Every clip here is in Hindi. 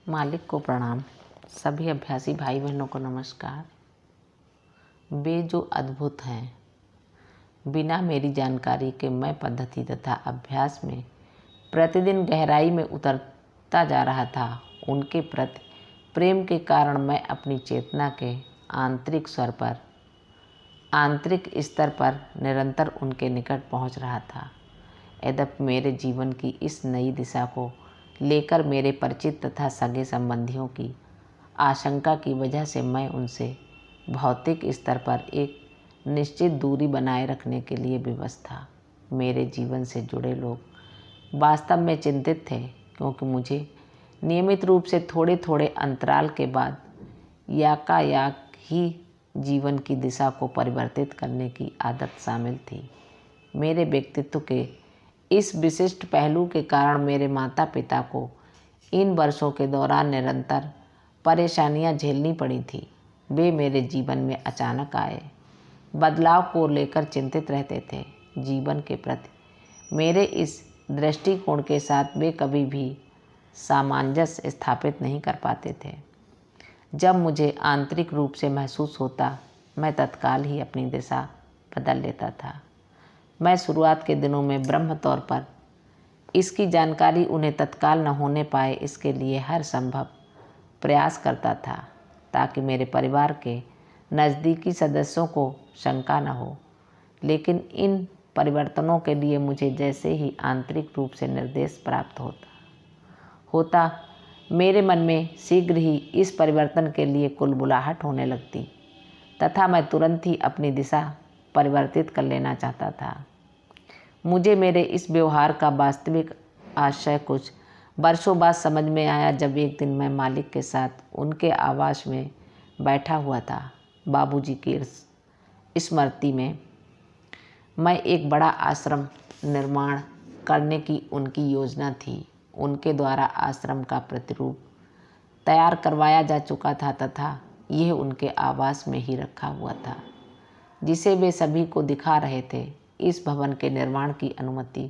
मालिक को प्रणाम। सभी अभ्यासी भाई बहनों को नमस्कार। वे जो अद्भुत हैं, बिना मेरी जानकारी के मैं पद्धति तथा अभ्यास में प्रतिदिन गहराई में उतरता जा रहा था। उनके प्रति प्रेम के कारण मैं अपनी चेतना के आंतरिक स्तर पर निरंतर उनके निकट पहुंच रहा था। यद्यपि मेरे जीवन की इस नई दिशा को लेकर मेरे परिचित तथा सगे संबंधियों की आशंका की वजह से मैं उनसे भौतिक स्तर पर एक निश्चित दूरी बनाए रखने के लिए विवश था। मेरे जीवन से जुड़े लोग वास्तव में चिंतित थे, क्योंकि मुझे नियमित रूप से थोड़े थोड़े अंतराल के बाद याकायाक ही जीवन की दिशा को परिवर्तित करने की आदत शामिल थी। मेरे व्यक्तित्व के इस विशिष्ट पहलू के कारण मेरे माता पिता को इन वर्षों के दौरान निरंतर परेशानियां झेलनी पड़ी थी। वे मेरे जीवन में अचानक आए बदलाव को लेकर चिंतित रहते थे। जीवन के प्रति मेरे इस दृष्टिकोण के साथ वे कभी भी सामंजस्य स्थापित नहीं कर पाते थे। जब मुझे आंतरिक रूप से महसूस होता, मैं तत्काल ही अपनी दिशा बदल लेता था। मैं शुरुआत के दिनों में ब्रह्म तौर पर इसकी जानकारी उन्हें तत्काल न होने पाए, इसके लिए हर संभव प्रयास करता था ताकि मेरे परिवार के नज़दीकी सदस्यों को शंका न हो। लेकिन इन परिवर्तनों के लिए मुझे जैसे ही आंतरिक रूप से निर्देश प्राप्त होता मेरे मन में शीघ्र ही इस परिवर्तन के लिए कुलबुलाहट होने लगती तथा मैं तुरंत ही अपनी दिशा परिवर्तित कर लेना चाहता था। मुझे मेरे इस व्यवहार का वास्तविक आशय कुछ वर्षों बाद समझ में आया, जब एक दिन मैं मालिक के साथ उनके आवास में बैठा हुआ था। बाबूजी की स्मृति में मैं एक बड़ा आश्रम निर्माण करने की उनकी योजना थी। उनके द्वारा आश्रम का प्रतिरूप तैयार करवाया जा चुका था तथा यह उनके आवास में ही रखा हुआ था, जिसे वे सभी को दिखा रहे थे। इस भवन के निर्माण की अनुमति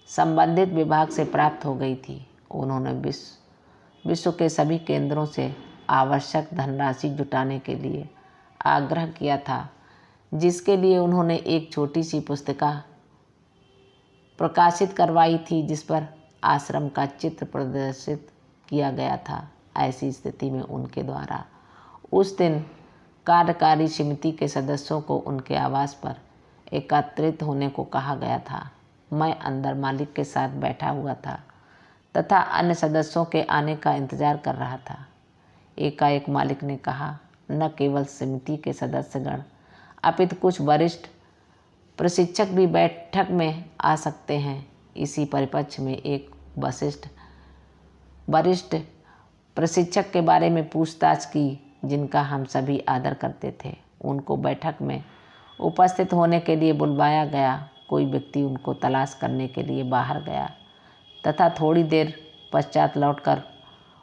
संबंधित विभाग से प्राप्त हो गई थी। उन्होंने विश्व के सभी केंद्रों से आवश्यक धनराशि जुटाने के लिए आग्रह किया था, जिसके लिए उन्होंने एक छोटी सी पुस्तिका प्रकाशित करवाई थी, जिस पर आश्रम का चित्र प्रदर्शित किया गया था। ऐसी स्थिति में उनके द्वारा उस दिन कार्यकारी समिति के सदस्यों को उनके आवास पर एकत्रित होने को कहा गया था। मैं अंदर मालिक के साथ बैठा हुआ था तथा अन्य सदस्यों के आने का इंतजार कर रहा था। एकाएक मालिक ने कहा, न केवल समिति के सदस्यगण अपितु कुछ वरिष्ठ प्रशिक्षक भी बैठक में आ सकते हैं। इसी परिप्रेक्ष्य में एक वरिष्ठ प्रशिक्षक के बारे में पूछताछ की, जिनका हम सभी आदर करते थे। उनको बैठक में उपस्थित होने के लिए बुलवाया गया। कोई व्यक्ति उनको तलाश करने के लिए बाहर गया तथा थोड़ी देर पश्चात लौटकर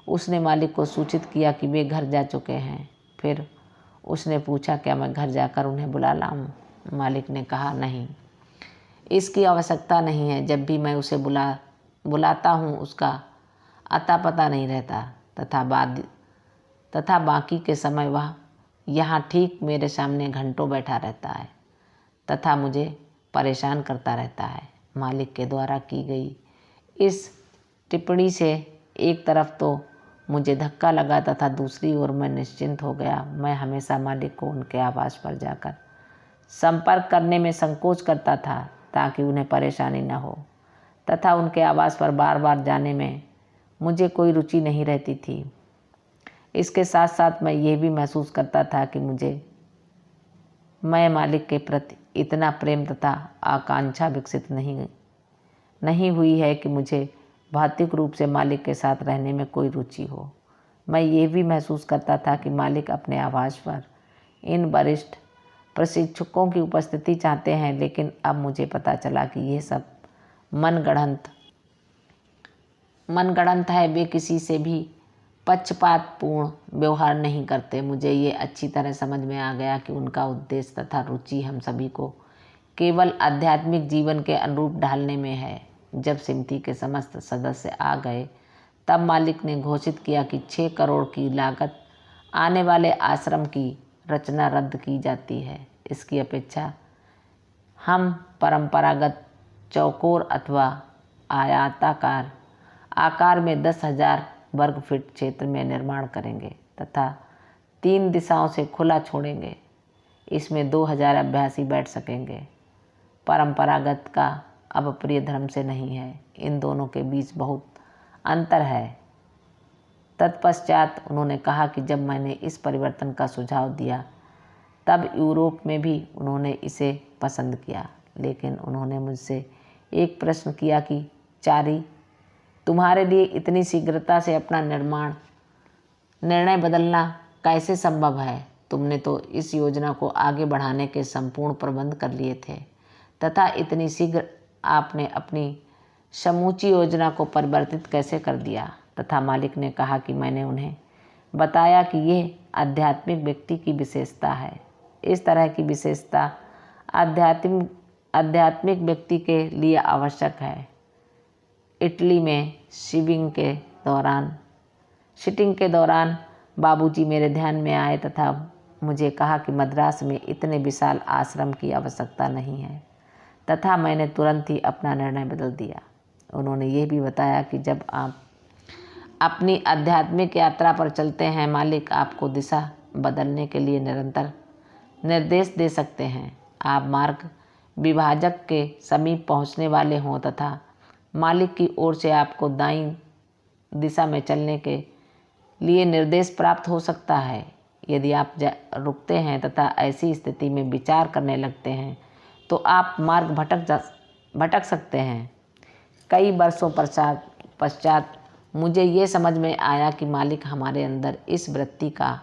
उसने मालिक को सूचित किया कि वे घर जा चुके हैं। फिर उसने पूछा, क्या मैं घर जाकर उन्हें बुला लाऊं? मालिक ने कहा, नहीं, इसकी आवश्यकता नहीं है। जब भी मैं उसे बुलाता हूं, उसका अता पता नहीं रहता तथा बाकी के समय वह यहाँ ठीक मेरे सामने घंटों बैठा रहता है तथा मुझे परेशान करता रहता है। मालिक के द्वारा की गई इस टिप्पणी से एक तरफ तो मुझे धक्का लगा तथा दूसरी ओर मैं निश्चिंत हो गया। मैं हमेशा मालिक को उनके आवास पर जाकर संपर्क करने में संकोच करता था ताकि उन्हें परेशानी न हो तथा उनके आवास पर बार बार जाने में मुझे कोई रुचि नहीं रहती थी। इसके साथ साथ मैं ये भी महसूस करता था कि मैं मालिक के प्रति इतना प्रेम तथा आकांक्षा विकसित नहीं हुई है कि मुझे भौतिक रूप से मालिक के साथ रहने में कोई रुचि हो। मैं ये भी महसूस करता था कि मालिक अपने आवास पर इन वरिष्ठ प्रशिक्षकों की उपस्थिति चाहते हैं, लेकिन अब मुझे पता चला कि यह सब मनगढ़ंत है। वे किसी से भी पक्षपातपूर्ण व्यवहार नहीं करते। मुझे ये अच्छी तरह समझ में आ गया कि उनका उद्देश्य तथा रुचि हम सभी को केवल आध्यात्मिक जीवन के अनुरूप ढालने में है। जब समिति के समस्त सदस्य आ गए तब मालिक ने घोषित किया कि 6 करोड़ की लागत आने वाले आश्रम की रचना रद्द की जाती है। इसकी अपेक्षा हम परंपरागत चौकोर अथवा आयताकार आकार में 10,000 वर्ग फीट क्षेत्र में निर्माण करेंगे तथा 3 दिशाओं से खुला छोड़ेंगे। इसमें 2,000 अभ्यासी बैठ सकेंगे। परंपरागत का अब प्रिय धर्म से नहीं है, इन दोनों के बीच बहुत अंतर है। तत्पश्चात उन्होंने कहा कि जब मैंने इस परिवर्तन का सुझाव दिया तब यूरोप में भी उन्होंने इसे पसंद किया, लेकिन उन्होंने मुझसे एक प्रश्न किया कि चारी, तुम्हारे लिए इतनी शीघ्रता से अपना निर्णय बदलना कैसे संभव है? तुमने तो इस योजना को आगे बढ़ाने के संपूर्ण प्रबंध कर लिए थे तथा इतनी शीघ्र आपने अपनी समूची योजना को परिवर्तित कैसे कर दिया? तथा मालिक ने कहा कि मैंने उन्हें बताया कि यह आध्यात्मिक व्यक्ति की विशेषता है। इस तरह की विशेषता आध्यात्मिक व्यक्ति के लिए आवश्यक है। इटली में शिटिंग के दौरान बाबूजी मेरे ध्यान में आए तथा मुझे कहा कि मद्रास में इतने विशाल आश्रम की आवश्यकता नहीं है तथा मैंने तुरंत ही अपना निर्णय बदल दिया। उन्होंने ये भी बताया कि जब आप अपनी आध्यात्मिक यात्रा पर चलते हैं, मालिक आपको दिशा बदलने के लिए निरंतर निर्देश दे सकते हैं। आप मार्ग विभाजक के समीप पहुंचने वाले हों तथा मालिक की ओर से आपको दाईं दिशा में चलने के लिए निर्देश प्राप्त हो सकता है। यदि आप रुकते हैं तथा ऐसी स्थिति में विचार करने लगते हैं तो आप मार्ग भटक सकते हैं। कई वर्षों पश्चात मुझे ये समझ में आया कि मालिक हमारे अंदर इस वृत्ति का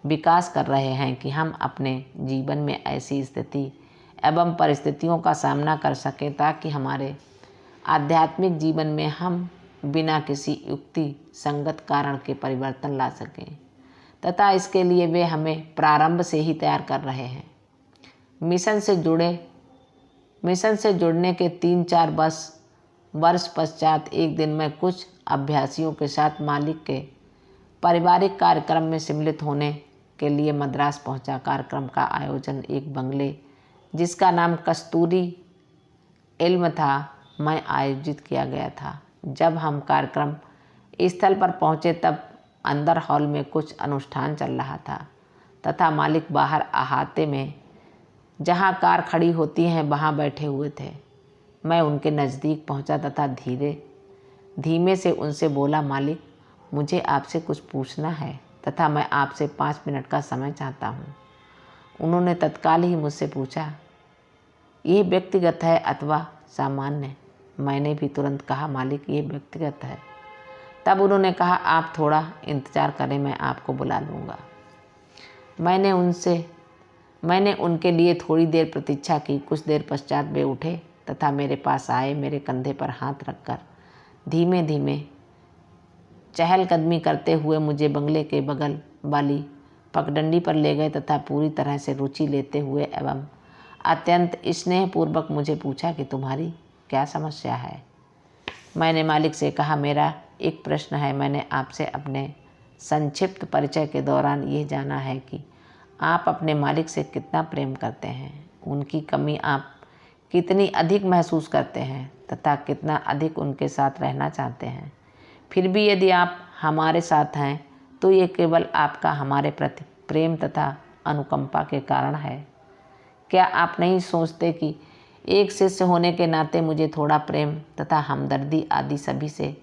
विकास कर रहे हैं कि हम अपने जीवन में ऐसी स्थिति एवं परिस्थितियों का सामना कर सकें ताकि हमारे आध्यात्मिक जीवन में हम बिना किसी युक्ति संगत कारण के परिवर्तन ला सकें तथा इसके लिए वे हमें प्रारंभ से ही तैयार कर रहे हैं। मिशन से जुड़ने के 3-4 वर्ष पश्चात एक दिन मैं कुछ अभ्यासियों के साथ मालिक के पारिवारिक कार्यक्रम में सम्मिलित होने के लिए मद्रास पहुंचा। कार्यक्रम का आयोजन एक बंगले जिसका नाम कस्तूरी एल्म था में आयोजित किया गया था। जब हम कार्यक्रम स्थल पर पहुंचे तब अंदर हॉल में कुछ अनुष्ठान चल रहा था तथा मालिक बाहर अहाते में जहां कार खड़ी होती हैं वहां बैठे हुए थे। मैं उनके नज़दीक पहुंचा तथा धीमे से उनसे बोला, मालिक, मुझे आपसे कुछ पूछना है तथा मैं आपसे 5 मिनट का समय चाहता हूँ। उन्होंने तत्काल ही मुझसे पूछा, यह व्यक्तिगत है अथवा सामान्य? मैंने भी तुरंत कहा, मालिक, ये व्यक्तिगत है। तब उन्होंने कहा, आप थोड़ा इंतज़ार करें, मैं आपको बुला लूँगा। मैंने उनके लिए थोड़ी देर प्रतीक्षा की। कुछ देर पश्चात वे उठे तथा मेरे पास आए। मेरे कंधे पर हाथ रखकर धीमे धीमे चहलकदमी करते हुए मुझे बंगले के बगल वाली पगडंडी पर ले गए तथा पूरी तरह से रुचि लेते हुए एवं अत्यंत स्नेहपूर्वक मुझे पूछा कि तुम्हारी क्या समस्या है। मैंने मालिक से कहा, मेरा एक प्रश्न है। मैंने आपसे अपने संक्षिप्त परिचय के दौरान ये जाना है कि आप अपने मालिक से कितना प्रेम करते हैं, उनकी कमी आप कितनी अधिक महसूस करते हैं तथा कितना अधिक उनके साथ रहना चाहते हैं। फिर भी यदि आप हमारे साथ हैं तो ये केवल आपका हमारे प्रति प्रेम तथा अनुकंपा के कारण है। क्या आप नहीं सोचते कि एक शिष्य होने के नाते मुझे थोड़ा प्रेम तथा हमदर्दी आदि सभी से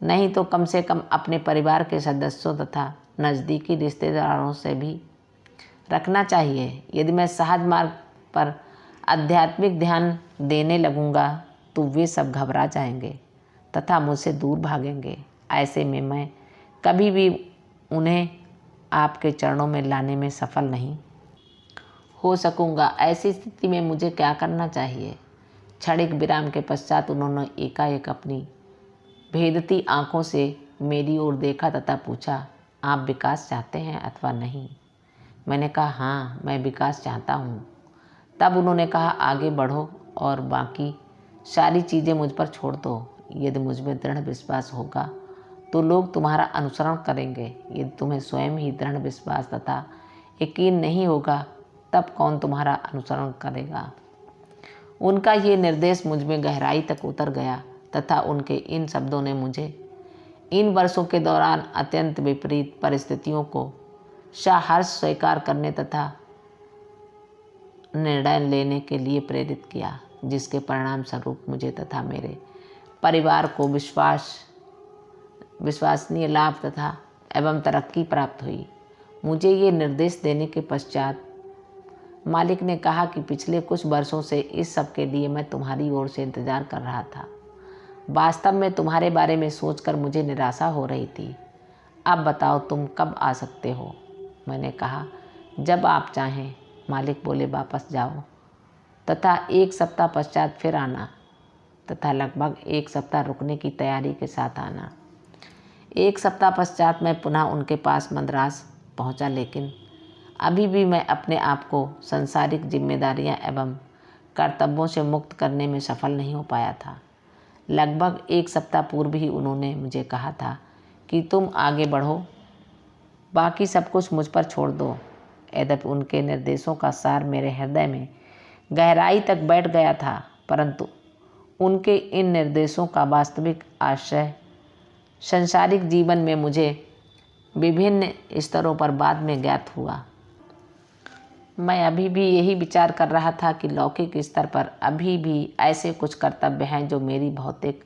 नहीं तो कम से कम अपने परिवार के सदस्यों तथा नज़दीकी रिश्तेदारों से भी रखना चाहिए? यदि मैं सहज मार्ग पर आध्यात्मिक ध्यान देने लगूंगा तो वे सब घबरा जाएंगे तथा मुझसे दूर भागेंगे। ऐसे में मैं कभी भी उन्हें आपके चरणों में लाने में सफल नहीं हो सकूंगा। ऐसी स्थिति में मुझे क्या करना चाहिए? क्षणिक विराम के पश्चात उन्होंने एकाएक अपनी भेदती आंखों से मेरी ओर देखा तथा पूछा, आप विकास चाहते हैं अथवा नहीं? मैंने कहा, हाँ, मैं विकास चाहता हूँ। तब उन्होंने कहा, आगे बढ़ो और बाकी सारी चीज़ें मुझ पर छोड़ दो। यदि मुझ में दृढ़ विश्वास होगा तो लोग तुम्हारा अनुसरण करेंगे। यदि तुम्हें स्वयं ही दृढ़ विश्वास तथा यकीन नहीं होगा तब कौन तुम्हारा अनुसरण करेगा। उनका ये निर्देश मुझ में गहराई तक उतर गया तथा उनके इन शब्दों ने मुझे इन वर्षों के दौरान अत्यंत विपरीत परिस्थितियों को सहर्ष स्वीकार करने तथा निर्णय लेने के लिए प्रेरित किया, जिसके परिणाम स्वरूप मुझे तथा मेरे परिवार को विश्वसनीय लाभ तथा एवं तरक्की प्राप्त हुई। मुझे ये निर्देश देने के पश्चात मालिक ने कहा कि पिछले कुछ वर्षों से इस सब के लिए मैं तुम्हारी ओर से इंतजार कर रहा था। वास्तव में तुम्हारे बारे में सोचकर मुझे निराशा हो रही थी। अब बताओ तुम कब आ सकते हो। मैंने कहा जब आप चाहें। मालिक बोले वापस जाओ तथा 1 सप्ताह पश्चात फिर आना तथा लगभग 1 सप्ताह रुकने की तैयारी के साथ आना। 1 सप्ताह पश्चात मैं पुनः उनके पास मद्रास पहुंचा, लेकिन अभी भी मैं अपने आप को सांसारिक जिम्मेदारियां एवं कर्तव्यों से मुक्त करने में सफल नहीं हो पाया था। लगभग 1 सप्ताह पूर्व ही उन्होंने मुझे कहा था कि तुम आगे बढ़ो, बाकी सब कुछ मुझ पर छोड़ दो। यद्यपि उनके निर्देशों का सार मेरे हृदय में गहराई तक बैठ गया था, परंतु उनके इन निर्देशों का वास्तविक आशय सांसारिक जीवन में मुझे विभिन्न स्तरों पर बाद में ज्ञात हुआ। मैं अभी भी यही विचार कर रहा था कि लौकिक स्तर पर अभी भी ऐसे कुछ कर्तव्य हैं जो मेरी भौतिक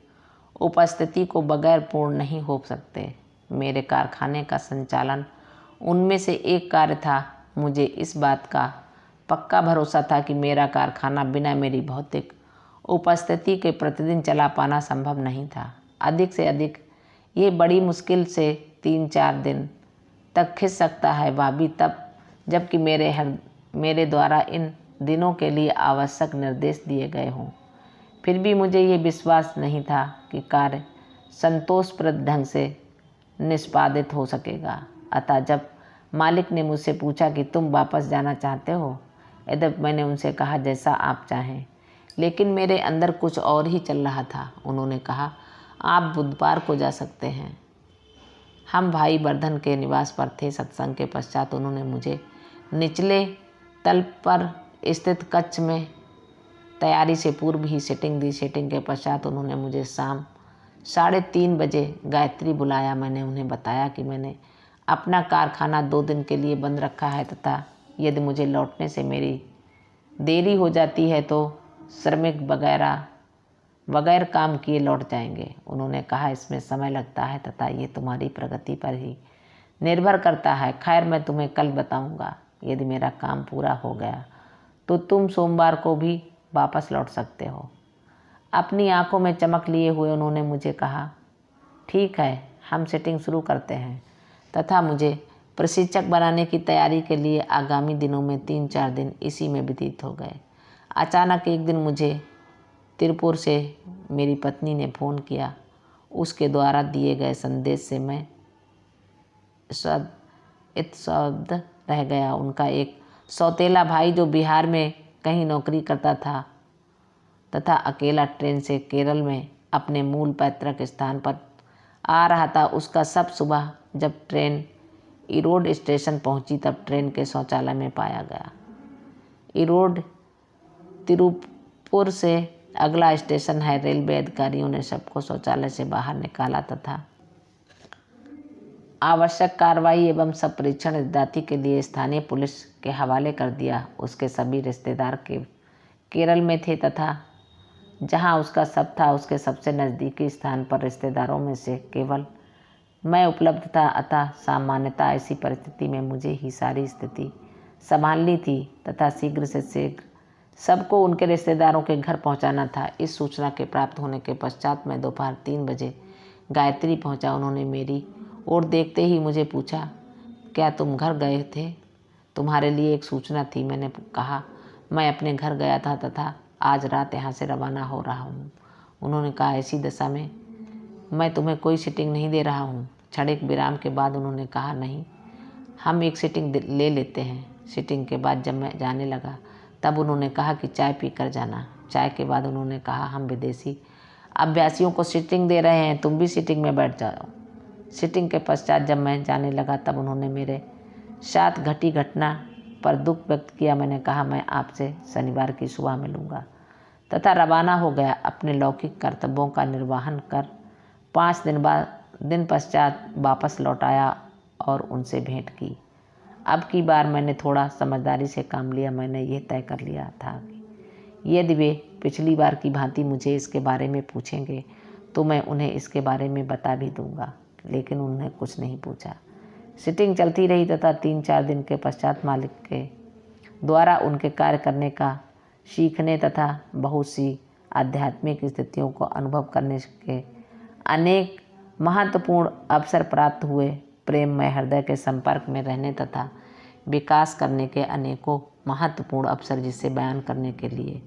उपस्थिति को बगैर पूर्ण नहीं हो सकते। मेरे कारखाने का संचालन उनमें से एक कार्य था। मुझे इस बात का पक्का भरोसा था कि मेरा कारखाना बिना मेरी भौतिक उपस्थिति के प्रतिदिन चला पाना संभव नहीं था। अधिक से अधिक ये बड़ी मुश्किल से 3-4 दिन तक खिंच सकता है, वह भी तब जबकि मेरे द्वारा इन दिनों के लिए आवश्यक निर्देश दिए गए हों। फिर भी मुझे ये विश्वास नहीं था कि कार्य संतोषप्रद ढंग से निष्पादित हो सकेगा। अतः जब मालिक ने मुझसे पूछा कि तुम वापस जाना चाहते हो, यद्यपि मैंने उनसे कहा जैसा आप चाहें, लेकिन मेरे अंदर कुछ और ही चल रहा था। उन्होंने कहा आप बुधवार को जा सकते हैं। हम भाई वर्धन के निवास पर थे। सत्संग के पश्चात उन्होंने मुझे निचले तल पर स्थित कक्ष में तैयारी से पूर्व ही सीटिंग दी। सीटिंग के पश्चात उन्होंने मुझे शाम 3:30 बजे गायत्री बुलाया। मैंने उन्हें बताया कि मैंने अपना कारखाना 2 दिन के लिए बंद रखा है तथा यदि मुझे लौटने से मेरी देरी हो जाती है तो श्रमिक बगैर काम किए लौट जाएंगे। उन्होंने कहा इसमें समय लगता है तथा ये तुम्हारी प्रगति पर ही निर्भर करता है। खैर मैं तुम्हें कल बताऊंगा। यदि मेरा काम पूरा हो गया तो तुम सोमवार को भी वापस लौट सकते हो। अपनी आंखों में चमक लिए हुए उन्होंने मुझे कहा ठीक है, हम सेटिंग शुरू करते हैं तथा मुझे प्रशिक्षक बनाने की तैयारी के लिए आगामी दिनों में 3-4 दिन इसी में व्यतीत हो गए। अचानक एक दिन मुझे तिरुपुर से मेरी पत्नी ने फ़ोन किया। उसके द्वारा दिए गए संदेश से मैं स्तब्ध रह गया। उनका एक सौतेला भाई जो बिहार में कहीं नौकरी करता था तथा अकेला ट्रेन से केरल में अपने मूल पैतृक स्थान पर आ रहा था, उसका सब सुबह जब ट्रेन ईरोड स्टेशन पहुंची तब ट्रेन के शौचालय में पाया गया। ईरोड तिरुपुर से अगला स्टेशन है। रेलवे अधिकारियों ने सबको शौचालय से बाहर निकाला तथा आवश्यक कार्रवाई एवं सब परीक्षण इत्यादि के लिए स्थानीय पुलिस के हवाले कर दिया। उसके सभी रिश्तेदार केरल में थे तथा जहां उसका सब था उसके सबसे नज़दीकी स्थान पर रिश्तेदारों में से केवल मैं उपलब्ध था। अतः सामान्यतः ऐसी परिस्थिति में मुझे ही सारी स्थिति संभालनी थी तथा शीघ्र से शीघ्र सबको उनके रिश्तेदारों के घर पहुंचाना था। इस सूचना के प्राप्त होने के पश्चात मैं दोपहर 3 बजे गायत्री पहुंचा। उन्होंने मेरी ओर देखते ही मुझे पूछा क्या तुम घर गए थे? तुम्हारे लिए एक सूचना थी। मैंने कहा मैं अपने घर गया था तथा आज रात यहाँ से रवाना हो रहा हूँ। उन्होंने कहा ऐसी दशा में मैं तुम्हें कोई सीटिंग नहीं दे रहा हूँ। क्षणिक विराम के बाद उन्होंने कहा नहीं, हम एक सीटिंग ले लेते हैं। सीटिंग के बाद जब मैं जाने लगा तब उन्होंने कहा कि चाय पी कर जाना। चाय के बाद उन्होंने कहा हम विदेशी अभ्यासियों को सीटिंग दे रहे हैं, तुम भी सीटिंग में बैठ जाओ। सिटिंग के पश्चात जब मैं जाने लगा तब उन्होंने मेरे साथ घटी घटना पर दुख व्यक्त किया। मैंने कहा मैं आपसे शनिवार की सुबह मिलूंगा तथा रवाना हो गया। अपने लौकिक कर्तव्यों का निर्वहन कर 5 दिन पश्चात वापस लौट आया और उनसे भेंट की। अब की बार मैंने थोड़ा समझदारी से काम लिया। मैंने यह तय कर लिया था कि यदि वे पिछली बार की भांति मुझे इसके बारे में पूछेंगे तो मैं उन्हें इसके बारे में बता भी दूंगा, लेकिन उन्होंने कुछ नहीं पूछा। सिटिंग चलती रही तथा 3-4 दिन के पश्चात मालिक के द्वारा उनके कार्य करने का सीखने तथा बहुत सी आध्यात्मिक स्थितियों को अनुभव करने के अनेक महत्वपूर्ण अवसर प्राप्त हुए। प्रेममय हृदय के संपर्क में रहने तथा विकास करने के अनेकों महत्वपूर्ण अवसर जिसे बयान करने के लिए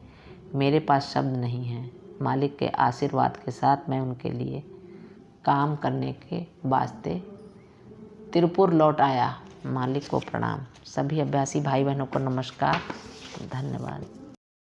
मेरे पास शब्द नहीं हैं। मालिक के आशीर्वाद के साथ मैं उनके लिए काम करने के वास्ते तिरुपुर लौट आया। मालिक को प्रणाम। सभी अभ्यासी भाई बहनों को नमस्कार, धन्यवाद।